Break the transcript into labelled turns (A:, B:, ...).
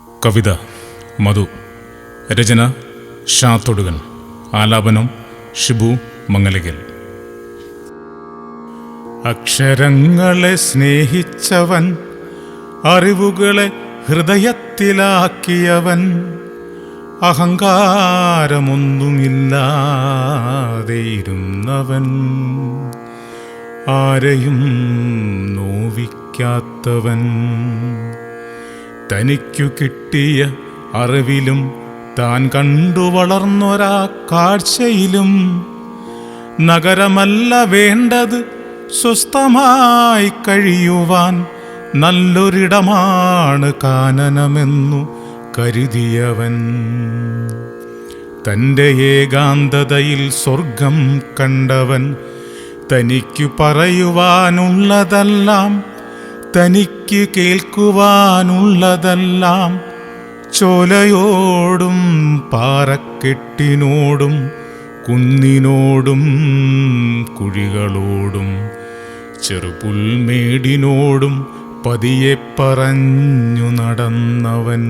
A: കവിത മധു. രചന ഷാത്തൊടുകൻ. ആലാപനം ഷിബു മംഗലകൽ. അക്ഷരങ്ങളെ സ്നേഹിച്ചവൻ, അറിവുകളെ ഹൃദയത്തിലാക്കിയവൻ, അഹങ്കാരമൊന്നുമില്ലാതെയിരുന്നവൻ, ആരെയും നോവിക്കാത്തവൻ, തനിക്കു കിട്ടിയ അറിവിലും താൻ കണ്ടു വളർന്നൊരാ കാഴ്ചയിലും നഗരമല്ല വേണ്ടത്, സ്വസ്ഥമായി കഴിയുവാൻ നല്ലൊരിടമാണ് കാനനമെന്നു കരുതിയവൻ, തൻ്റെ ഏകാന്തതയിൽ സ്വർഗം കണ്ടവൻ, തനിക്കു പറയുവാനുള്ളതെല്ലാം, തനിക്ക് കേൾക്കുവാനുള്ളതെല്ലാം ചോലയോടും പാറക്കെട്ടിനോടും കുന്നിനോടും കുഴികളോടും ചെറുപുൽമേടിനോടും പതിയെ പറഞ്ഞു നടന്നവൻ.